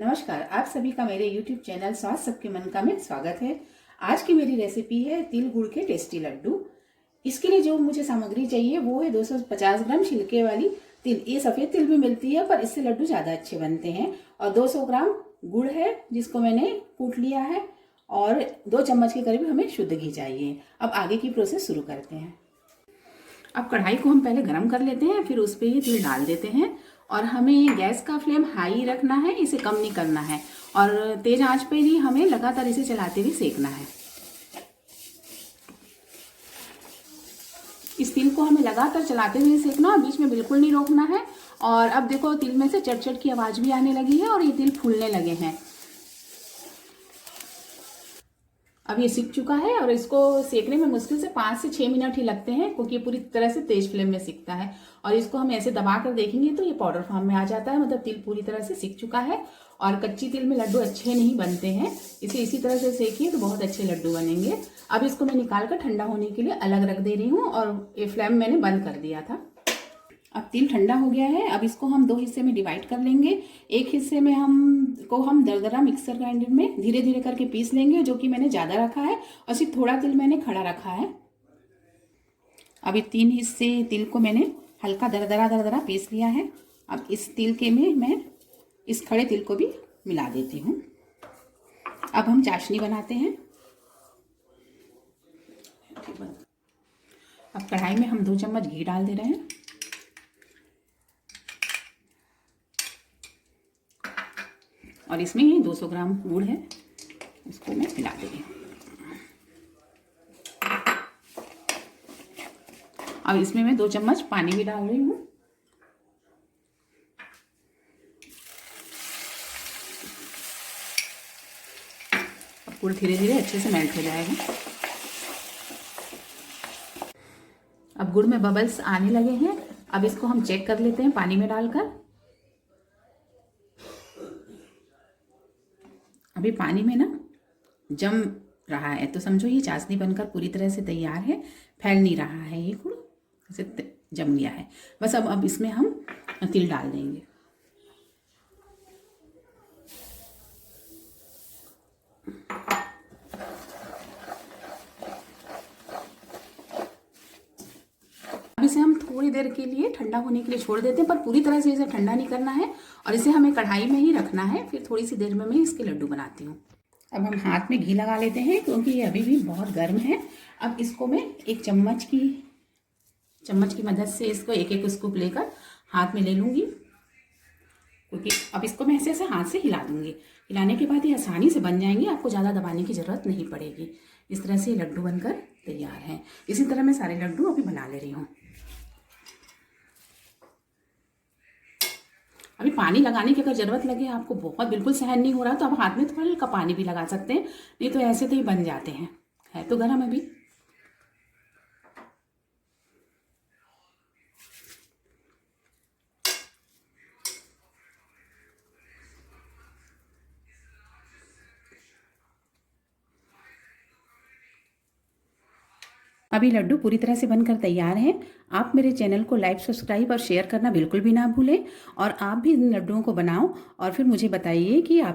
नमस्कार, आप सभी का मेरे YouTube चैनल स्वास्थ्य सबके मन का में स्वागत है। आज की मेरी रेसिपी है तिल गुड़ के टेस्टी लड्डू। इसके लिए जो मुझे सामग्री चाहिए वो है 250 ग्राम छिलके वाली तिल। ये सफ़ेद तिल भी मिलती है पर इससे लड्डू ज़्यादा अच्छे बनते हैं। और 200 ग्राम गुड़ है जिसको मैंने कूट लिया है और 2 चम्मच के करीब हमें शुद्ध घी चाहिए। अब आगे की प्रोसेस शुरू करते हैं। अब कढ़ाई को हम पहले गरम कर लेते हैं, फिर उस पर ये तिल डाल देते हैं और हमें गैस का फ्लेम हाई रखना है, इसे कम नहीं करना है और तेज आंच पे ही हमें लगातार इसे चलाते हुए सेकना है। इस तिल को हमें लगातार चलाते हुए सेकना, बीच में बिल्कुल नहीं रोकना है। और अब देखो तिल में से चट चट की आवाज भी आने लगी है और ये तिल फूलने लगे हैं। अब ये सिक चुका है और इसको सेकने में मुश्किल से 5 से 6 मिनट ही लगते हैं क्योंकि पूरी तरह से तेज फ्लेम में सिकता है। और इसको हम ऐसे दबा कर देखेंगे तो ये पाउडर फॉर्म में आ जाता है, मतलब तिल पूरी तरह से सिक चुका है। और कच्ची तिल में लड्डू अच्छे नहीं बनते हैं, इसे इसी तरह से सेकिए तो बहुत अच्छे लड्डू बनेंगे। अब इसको मैं निकाल कर ठंडा होने के लिए अलग रख दे रही हूँ और ये फ्लेम मैंने बंद कर दिया था। अब तिल ठंडा हो गया है। अब इसको हम 2 हिस्से में डिवाइड कर लेंगे। एक हिस्से में हम दरदरा मिक्सर ग्राइंडर में धीरे धीरे करके पीस लेंगे, जो कि मैंने ज़्यादा रखा है और सिर्फ थोड़ा तिल मैंने खड़ा रखा है। अभी 3 हिस्से तिल को मैंने हल्का दरदरा पीस लिया है। अब इस तिल के में मैं इस खड़े तिल को भी मिला देती हूँ। अब हम चाशनी बनाते हैं। अब कढ़ाई में हम 2 चम्मच घी डाल दे रहे हैं और इसमें ही 200 ग्राम गुड़ है, इसको मैं मिला दे रही हूँ। अब इसमें मैं 2 चम्मच पानी भी डाल रही हूँ। अब गुड़ धीरे धीरे अच्छे से मेल्ट हो जाएगा। अब गुड़ में बबल्स आने लगे हैं। अब इसको हम चेक कर लेते हैं पानी में डालकर। अभी पानी में ना जम रहा है तो समझो ये चाशनी बनकर पूरी तरह से तैयार है। फैल नहीं रहा है, ये गुड़ ऐसे जम गया है बस। अब इसमें हम तिल डाल देंगे। अब इसे हम थोड़ी देर के लिए ठंडा होने के लिए छोड़ देते हैं, पर पूरी तरह से इसे ठंडा नहीं करना है और इसे हमें कढ़ाई में ही रखना है। फिर थोड़ी सी देर में मैं इसके लड्डू बनाती हूँ। अब हम हाथ में घी लगा लेते हैं क्योंकि ये अभी भी बहुत गर्म है। अब इसको मैं एक चम्मच की मदद से इसको एक स्कूप लेकर हाथ में ले लूँगी, क्योंकि अब इसको मैं ऐसे हाथ से हिला दूँगी। हिलाने के बाद ये आसानी से बन जाएंगे, आपको ज़्यादा दबाने की ज़रूरत नहीं पड़ेगी। इस तरह से लड्डू बनकर तैयार हैं। इसी तरह मैं सारे लड्डू अभी बना ले रही हूँ। अभी पानी लगाने की अगर ज़रूरत लगे, आपको बहुत बिल्कुल सहन नहीं हो रहा तो आप हाथ में थोड़ा हल्का पानी भी लगा सकते हैं, नहीं तो ऐसे तो ही बन जाते हैं। है तो गर्म अभी। अभी लड्डू पूरी तरह से बनकर तैयार हैं। आप मेरे चैनल को लाइक, सब्सक्राइब और शेयर करना बिल्कुल भी ना भूलें और आप भी इन लड्डुओं को बनाओ और फिर मुझे बताइए कि आप